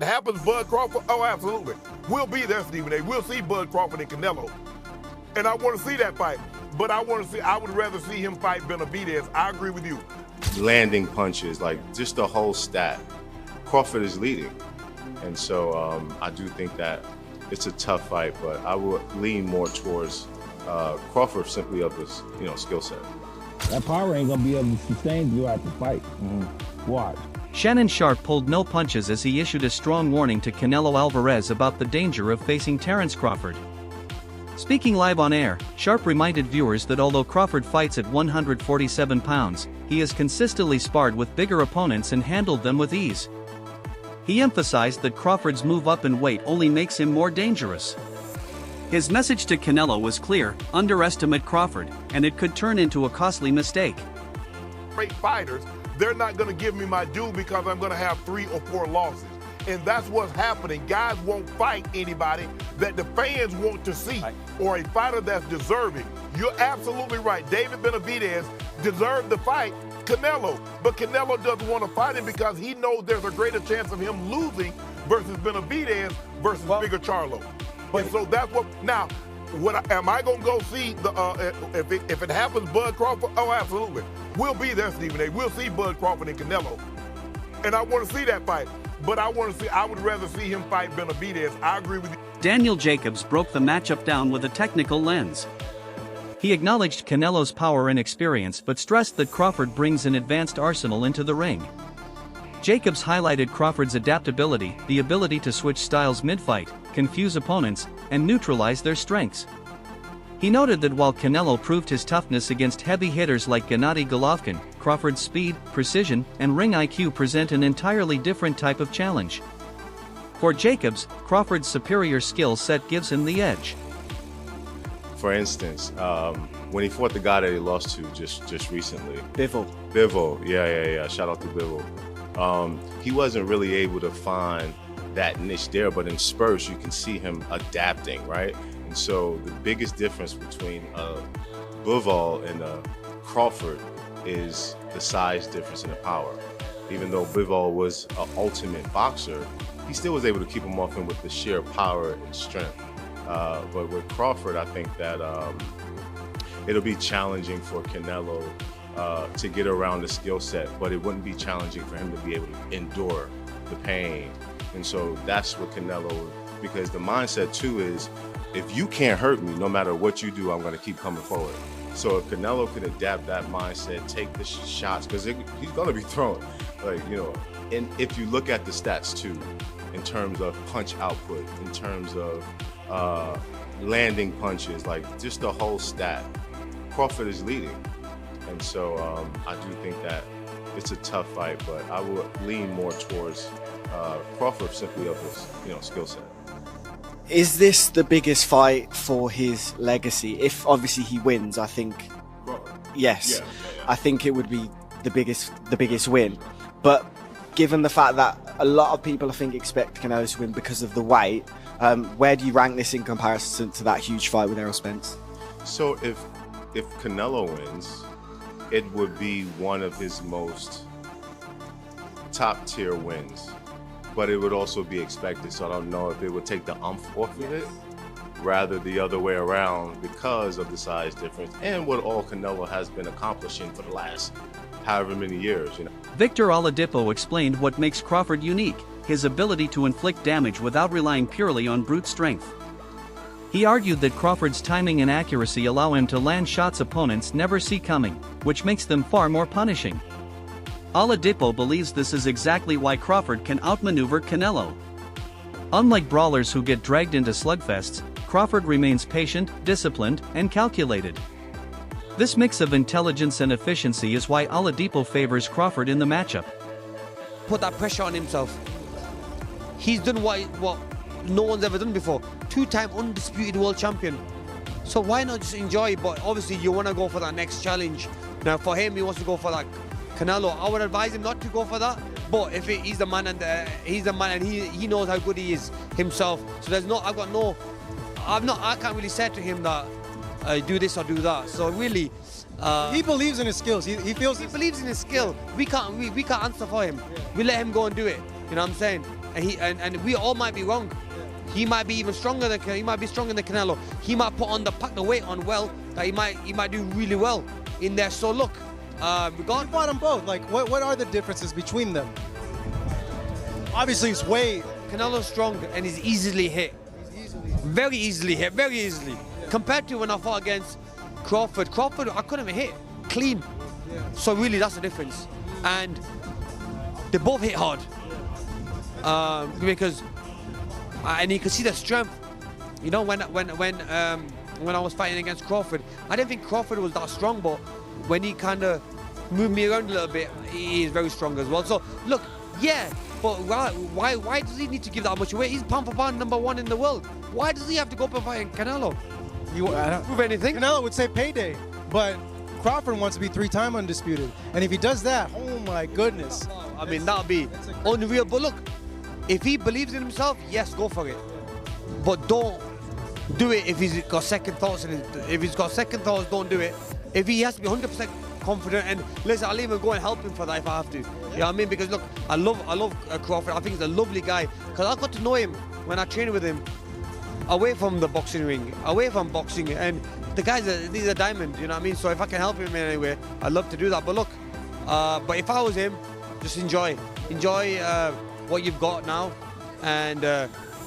happens, Bud Crawford, oh, absolutely. We'll be there, Stephen A. We'll see Bud Crawford and Canelo. And I want to see that fight. But I would rather see him fight Benavidez. I agree with you. Landing punches, like just the whole stat. Crawford is leading. And so I do think that it's a tough fight, but I would lean more towards Crawford simply of his, skill set. That power ain't gonna be able to sustain throughout the fight. Watch. Shannon Sharpe pulled no punches as he issued a strong warning to Canelo Álvarez about the danger of facing Terence Crawford. Speaking live on air, Sharpe reminded viewers that although Crawford fights at 147 pounds, he has consistently sparred with bigger opponents and handled them with ease. He emphasized that Crawford's move up in weight only makes him more dangerous. His message to Canelo was clear: underestimate Crawford, and it could turn into a costly mistake. Great fighters, they're not going to give me my due because I'm going to have 3 or 4 losses. And that's what's happening. Guys won't fight anybody that the fans want to see, or a fighter that's deserving. You're absolutely right. David Benavidez deserved the fight Canelo, but Canelo doesn't want to fight him because he knows there's a greater chance of him losing versus Benavidez versus Bigger Charlo. And so that's what, now, am I going to go see, if it happens, Bud Crawford? Oh, absolutely. We'll be there, Stephen A. We'll see Bud Crawford and Canelo. And I want to see that fight. But I would rather see him fight Benavidez. I agree with you. Daniel Jacobs broke the matchup down with a technical lens. He acknowledged Canelo's power and experience but stressed that Crawford brings an advanced arsenal into the ring. Jacobs highlighted Crawford's adaptability, the ability to switch styles mid-fight, confuse opponents, and neutralize their strengths. He noted that while Canelo proved his toughness against heavy hitters like Gennady Golovkin, Crawford's speed, precision, and ring IQ present an entirely different type of challenge. For Jacobs, Crawford's superior skill set gives him the edge. For instance, when he fought the guy that he lost to just recently. Bivol, yeah. Shout out to Bivol. He wasn't really able to find that niche there, but in spurts you can see him adapting, right? And so the biggest difference between Bivol and Crawford is the size difference in the power. Even though Bivol was an ultimate boxer, he still was able to keep him off him with the sheer power and strength. But with Crawford, I think that it'll be challenging for Canelo to get around the skill set, but it wouldn't be challenging for him to be able to endure the pain. And so that's what Canelo, because the mindset too is, if you can't hurt me, no matter what you do, I'm going to keep coming forward. So if Canelo can adapt that mindset, take the shots, because he's going to be throwing, and if you look at the stats too, in terms of punch output, in terms of landing punches, like just the whole stat, Crawford is leading. And so I do think that it's a tough fight, but I would lean more towards Crawford simply of his skill set. Is this the biggest fight for his legacy? If obviously he wins, I think yes. Yeah. I think it would be the biggest win. But given the fact that a lot of people I think expect Canelo to win because of the weight, where do you rank this in comparison to that huge fight with Errol Spence? So if Canelo wins, it would be one of his most top tier wins. But it would also be expected, so I don't know if it would take the umph off of it, rather the other way around, because of the size difference and what all Canelo has been accomplishing for the last however many years. Victor Oladipo explained what makes Crawford unique: his ability to inflict damage without relying purely on brute strength. He argued that Crawford's timing and accuracy allow him to land shots opponents never see coming, which makes them far more punishing. Oladipo believes this is exactly why Crawford can outmaneuver Canelo. Unlike brawlers who get dragged into slugfests, Crawford remains patient, disciplined, and calculated. This mix of intelligence and efficiency is why Oladipo favors Crawford in the matchup. Put that pressure on himself. He's done what no one's ever done before. 2-time undisputed world champion. So why not just enjoy? But obviously you want to go for that next challenge. Now for him, he wants to go for that Canelo. I would advise him not to go for that. But if he's the man and he knows how good he is himself. So I can't really say to him that do this or do that. So really, he believes in his skills. He feels he believes in his skill. We can't answer for him. We let him go and do it. You know what I'm saying? and we all might be wrong. He might be even stronger than Canelo. He might pack the weight on well. That he might do really well in there. So look, You fought them both. Like, what are the differences between them? Obviously, it's way. Canelo's strong and he's easily hit. Very easily hit, very easily. Yeah. Compared to when I fought against Crawford, I couldn't even hit clean. Yeah. So really, that's the difference. And they both hit hard because, and you can see the strength. You know, when I was fighting against Crawford, I didn't think Crawford was that strong, but when he kind of moved me around a little bit, he is very strong as well. So look, yeah. But why does he need to give that much away? He's pound for pound #1 in the world. Why does he have to go up and fight Canelo? I don't prove anything. Canelo would say payday, but Crawford wants to be 3-time undisputed. And if he does that, oh my goodness. I mean, that'll be unreal. But look, if he believes in himself, yes, go for it. But don't do it if he's got second thoughts. If he's got second thoughts, don't do it. If he has to be 100% confident, and listen, I'll even go and help him for that if I have to. You know what I mean? Because look, I love Crawford. I think he's a lovely guy. Because I got to know him when I trained with him, away from the boxing ring, away from boxing, and the guy's he's a diamond. You know what I mean? So if I can help him in any way, I'd love to do that. But look, but if I was him, just enjoy what you've got now, and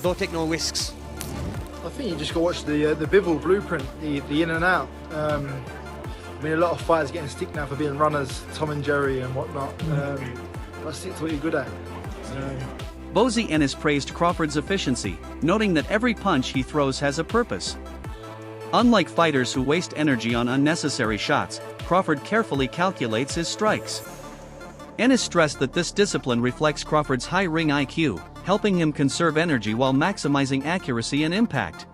don't take no risks. I think you just got to watch the Bivol blueprint, the in and out. I mean, a lot of fighters getting stick now for being runners, Tom and Jerry and whatnot. Let's stick to what you're good at. Bozy Ennis praised Crawford's efficiency, noting that every punch he throws has a purpose. Unlike fighters who waste energy on unnecessary shots, Crawford carefully calculates his strikes. Ennis stressed that this discipline reflects Crawford's high ring IQ, helping him conserve energy while maximizing accuracy and impact.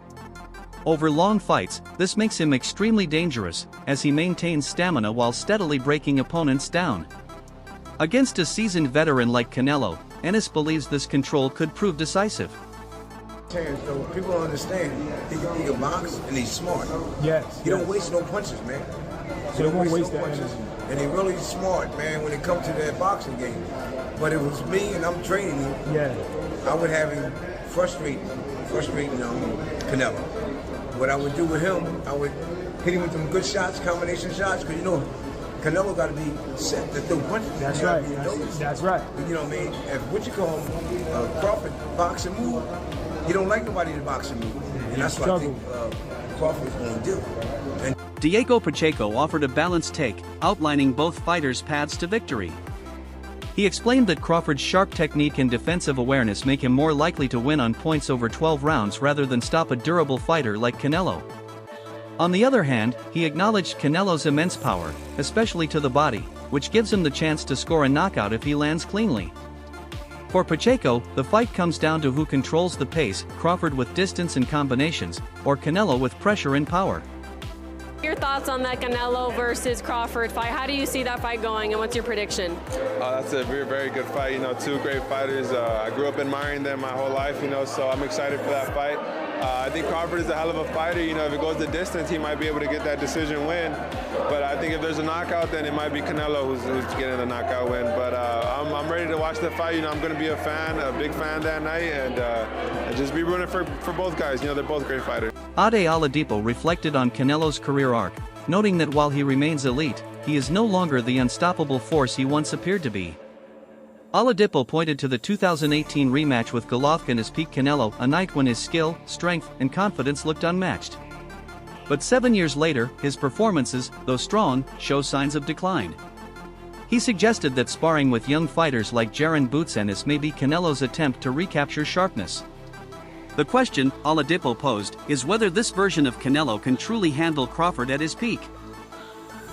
Over long fights, this makes him extremely dangerous, as he maintains stamina while steadily breaking opponents down. Against a seasoned veteran like Canelo, Ennis believes this control could prove decisive. Terence, though, people don't understand. He can box and he's smart. Yes. He don't waste no punches, man. He don't waste no punches. And he's really smart, man, when it comes to that boxing game. But it was me and I'm training him. Yeah. I would have him frustrating Canelo. What I would do with him, I would hit him with some good shots, combination shots, because you know, Canelo got to be set to throw punches. That's right. That's right. You know what I mean? If Crawford boxing move, he don't like nobody to boxing move. And that's what I think Crawford's going to do. And Diego Pacheco offered a balanced take, outlining both fighters' paths to victory. He explained that Crawford's sharp technique and defensive awareness make him more likely to win on points over 12 rounds rather than stop a durable fighter like Canelo. On the other hand, he acknowledged Canelo's immense power, especially to the body, which gives him the chance to score a knockout if he lands cleanly. For Pacheco, the fight comes down to who controls the pace, Crawford with distance and combinations, or Canelo with pressure and power. Your thoughts on that Canelo versus Crawford fight? How do you see that fight going, and what's your prediction? That's a very, very good fight. You know, two great fighters. I grew up admiring them my whole life, you know, so I'm excited for that fight. I think Crawford is a hell of a fighter. You know, if it goes the distance, he might be able to get that decision win. But I think if there's a knockout, then it might be Canelo who's getting the knockout win. But I'm ready to watch the fight. You know, I'm going to be a big fan that night, and just be rooting for both guys. You know, they're both great fighters. Ade Oladipo reflected on Canelo's career arc, noting that while he remains elite, he is no longer the unstoppable force he once appeared to be. Oladipo pointed to the 2018 rematch with Golovkin as peak Canelo, a night when his skill, strength, and confidence looked unmatched. But 7 years later, his performances, though strong, show signs of decline. He suggested that sparring with young fighters like Jaron Boots Ennis may be Canelo's attempt to recapture sharpness. The question Oladipo posed is whether this version of Canelo can truly handle Crawford at his peak.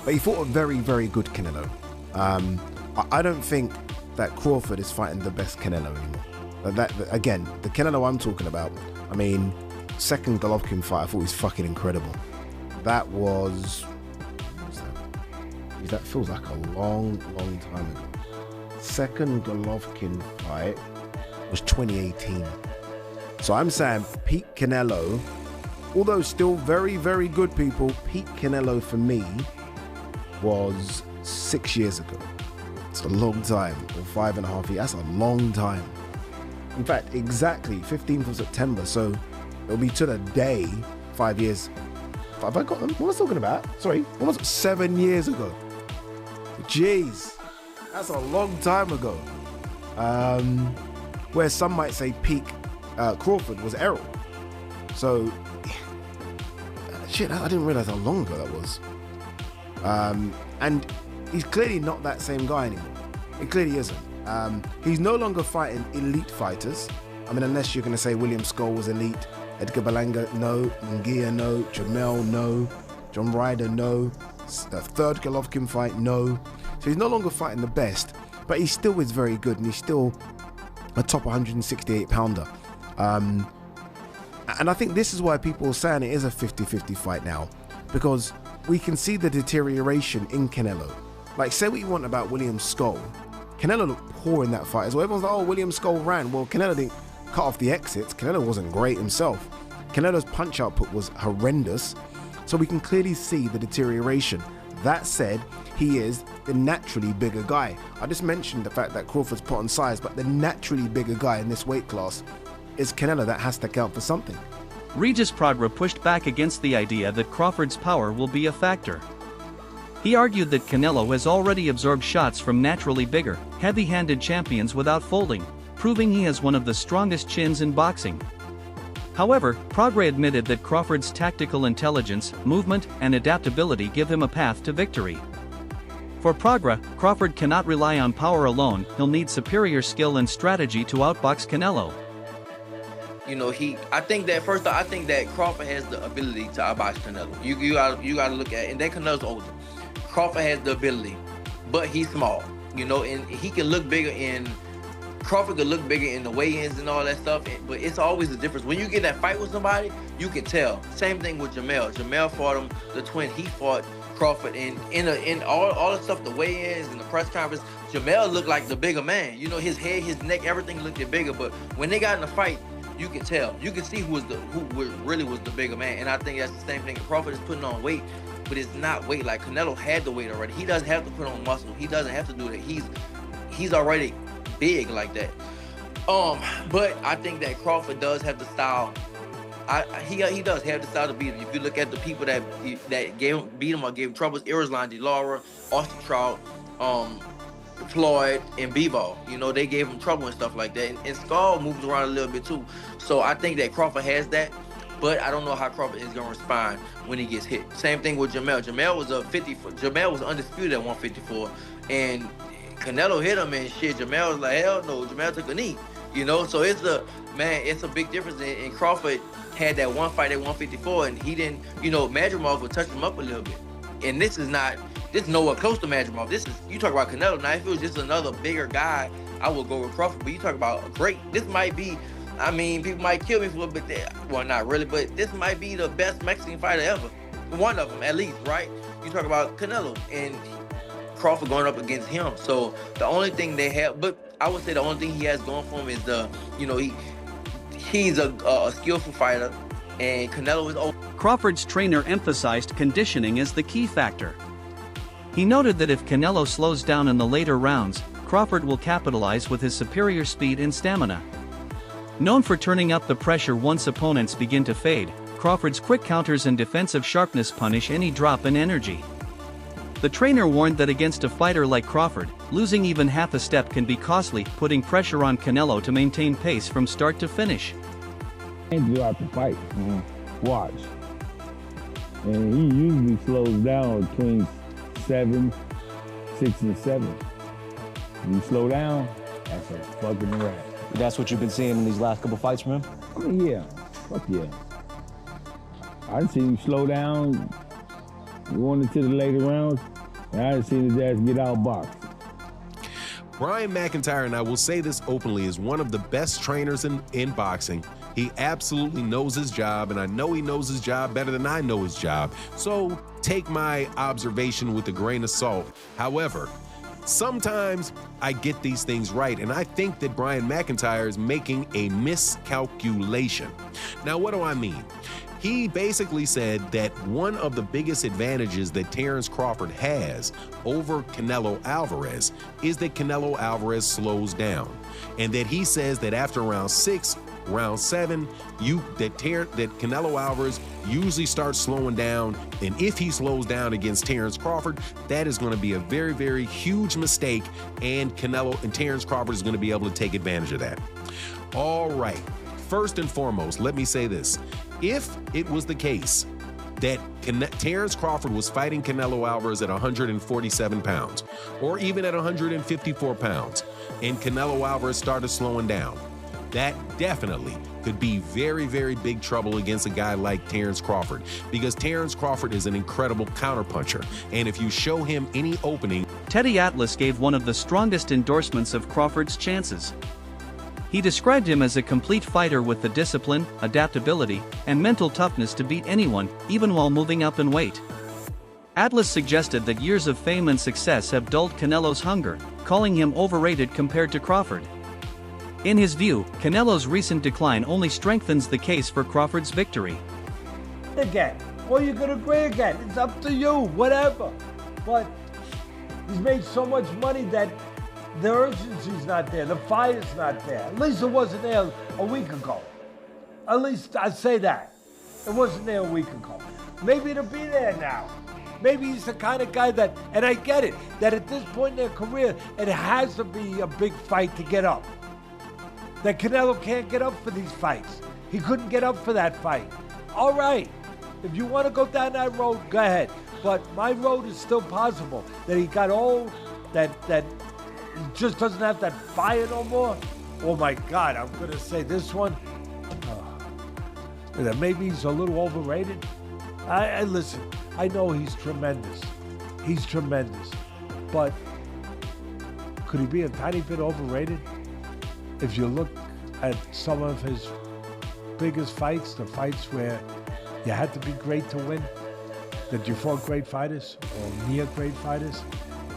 But he fought a very, very good Canelo. I don't think that Crawford is fighting the best Canelo anymore. Again, the Canelo I'm talking about, I mean, second Golovkin fight, I thought he was fucking incredible. That was... That feels like a long, long time ago. Second Golovkin fight was 2018. So I'm saying peak Canelo, although still very, very good people, peak Canelo for me was 6 years ago. It's a long time, or 5.5 years, that's a long time. In fact, exactly 15th of September. So it'll be to the day 5 years. Have I got them? What was I talking about? Sorry, almost 7 years ago. Jeez, that's a long time ago. Where some might say peak Crawford was Errol. So, shit, I didn't realize how long ago that was. And he's clearly not that same guy anymore. It clearly isn't. He's no longer fighting elite fighters. I mean, unless you're going to say William Skull was elite, Edgar Berlanga, no, Ngia, no, Jamel, no, John Ryder, no, the third Golovkin fight, no. So he's no longer fighting the best, but he still is very good, and he's still a top 168 pounder. And I think this is why people are saying it is a 50-50 fight now, because we can see the deterioration in Canelo. Like, say what you want about William Skull, Canelo looked poor in that fight as well. Everyone's like, oh, William Skull ran. Well, Canelo didn't cut off the exits. Canelo wasn't great himself. Canelo's punch output was horrendous. So we can clearly see the deterioration. That said, he is the naturally bigger guy. I just mentioned the fact that Crawford's put on size, but the naturally bigger guy in this weight class is Canelo. That has to count for something. Regis Prograis pushed back against the idea that Crawford's power will be a factor. He argued that Canelo has already absorbed shots from naturally bigger, heavy-handed champions without folding, proving he has one of the strongest chins in boxing. However, Prograis admitted that Crawford's tactical intelligence, movement, and adaptability give him a path to victory. For Prograis, Crawford cannot rely on power alone, he'll need superior skill and strategy to outbox Canelo. You know, I think that Crawford has the ability to outbox Canelo. You gotta look at it, and then Canelo's older. Crawford has the ability, but he's small, you know, and he can look bigger Crawford could look bigger in the weigh-ins and all that stuff, but it's always the difference. When you get that fight with somebody, you can tell. Same thing with Jamel. Jamel fought him, the twin, he fought Crawford, and in all the stuff, the weigh-ins and the press conference, Jamel looked like the bigger man. You know, his head, his neck, everything looked bigger, but when they got in the fight, you can tell. You can see who really was the bigger man, and I think that's the same thing. Crawford is putting on weight, but it's not weight. Like Canelo had the weight already. He doesn't have to put on muscle. He doesn't have to do that. He's already big like that. But I think that Crawford does have the style. He does have the style to beat him. If you look at the people that beat him or gave him troubles, Irislan, De Lara, Austin Trout, Floyd, and Bivol, you know, they gave him trouble and stuff like that. And Skull moves around a little bit too. So I think that Crawford has that. But I don't know how Crawford is gonna respond when he gets hit. Same thing with Jamel. Jamel was undisputed at 154, and Canelo hit him and shit. Jamel was like, hell no. Jamel took a knee, you know. So it's a big difference. And Crawford had that one fight at 154, and he didn't, you know, Madrimov would touch him up a little bit. And this is nowhere close to Madrimov. You talk about Canelo. Now if it was just another bigger guy, I would go with Crawford. But you talk about this might be. I mean, people might kill me for it, but well, not really, but this might be the best Mexican fighter ever. One of them, at least, right? You talk about Canelo and Crawford going up against him. So the only thing they have, but I would say the only thing he has going for him is he's a skillful fighter, and Canelo is old. Crawford's trainer emphasized conditioning as the key factor. He noted that if Canelo slows down in the later rounds, Crawford will capitalize with his superior speed and stamina. Known for turning up the pressure once opponents begin to fade, Crawford's quick counters and defensive sharpness punish any drop in energy. The trainer warned that against a fighter like Crawford, losing even half a step can be costly, putting pressure on Canelo to maintain pace from start to finish. Throughout the fight, watch. And he usually slows down between 6 and 7. When you slow down, that's a fucking wrap. That's what you've been seeing in these last couple fights from him? I mean, yeah. Fuck yeah. I done seen him slow down, going into the later rounds, and I done seen his ass get outboxed. Brian McIntyre, and I will say this openly, is one of the best trainers in boxing. He absolutely knows his job, and I know he knows his job better than I know his job. So take my observation with a grain of salt. However, sometimes I get these things right, and I think that Brian McIntyre is making a miscalculation. Now, what do I mean? He basically said that one of the biggest advantages that Terence Crawford has over Canelo Álvarez is that Canelo Álvarez slows down. And that he says that after round 6, round 7, that Canelo Álvarez usually starts slowing down, and if he slows down against Terence Crawford, that is going to be a very, very huge mistake, and Terence Crawford is going to be able to take advantage of that. All right, first and foremost, let me say this. If it was the case that Terence Crawford was fighting Canelo Álvarez at 147 pounds, or even at 154 pounds, and Canelo Álvarez started slowing down, that definitely could be very, very big trouble against a guy like Terence Crawford, because Terence Crawford is an incredible counterpuncher, and if you show him any opening... Teddy Atlas gave one of the strongest endorsements of Crawford's chances. He described him as a complete fighter with the discipline, adaptability, and mental toughness to beat anyone, even while moving up in weight. Atlas suggested that years of fame and success have dulled Canelo's hunger, calling him overrated compared to Crawford. In his view, Canelo's recent decline only strengthens the case for Crawford's victory. Again, or you could agree again, it's up to you, whatever. But he's made so much money that the urgency's not there, the fire's not there. At least it wasn't there a week ago. At least I say that. It wasn't there a week ago. Maybe it'll be there now. Maybe he's the kind of guy that, and I get it, that at this point in their career, it has to be a big fight to get up. That Canelo can't get up for these fights. He couldn't get up for that fight. All right, if you want to go down that road, go ahead. But my road is still possible. That he got old, that he just doesn't have that fire no more. Oh my God, I'm gonna say this one. That maybe he's a little overrated. I listen, I know he's tremendous. He's tremendous. But could he be a tiny bit overrated? If you look at some of his biggest fights, the fights where you had to be great to win, that you fought great fighters or near great fighters,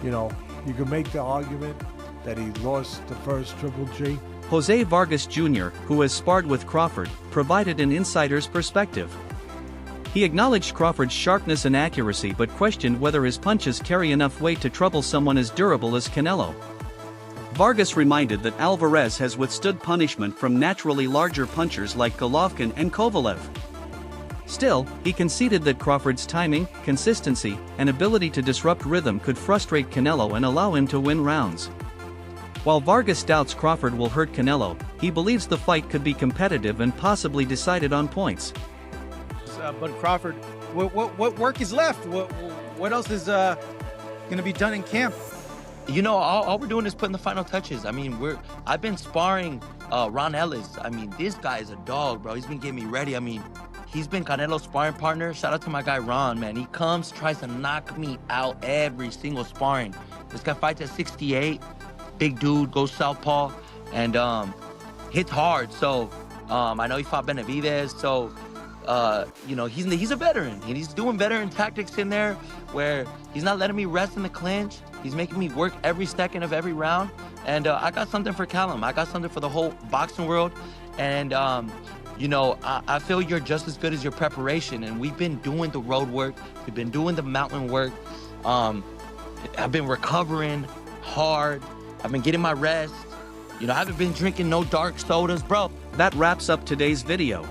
you know, you can make the argument that he lost the first Triple G. Jose Vargas Jr., who has sparred with Crawford, provided an insider's perspective. He acknowledged Crawford's sharpness and accuracy but questioned whether his punches carry enough weight to trouble someone as durable as Canelo. Vargas reminded that Álvarez has withstood punishment from naturally larger punchers like Golovkin and Kovalev. Still, he conceded that Crawford's timing, consistency, and ability to disrupt rhythm could frustrate Canelo and allow him to win rounds. While Vargas doubts Crawford will hurt Canelo, he believes the fight could be competitive and possibly decided on points. But Crawford, what work is left? What else is going to be done in camp? You know, all we're doing is putting the final touches. I mean, I've been sparring Ron Ellis. I mean, this guy is a dog, bro. He's been getting me ready. I mean, he's been Canelo's sparring partner. Shout out to my guy Ron, man. He comes, tries to knock me out every single sparring. This guy fights at 68. Big dude, goes southpaw, and hits hard. So I know he fought Benavidez. So you know, he's a veteran, and he's doing veteran tactics in there where he's not letting me rest in the clinch. He's making me work every second of every round, and I got something for Callum. I got something for the whole boxing world, and you know, I feel you're just as good as your preparation, and we've been doing the road work. We've been doing the mountain work. I've been recovering hard. I've been getting my rest. You know, I haven't been drinking no dark sodas, bro. That wraps up today's video.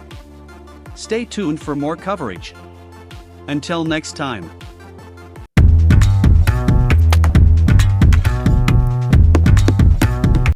Stay tuned for more coverage. Until next time.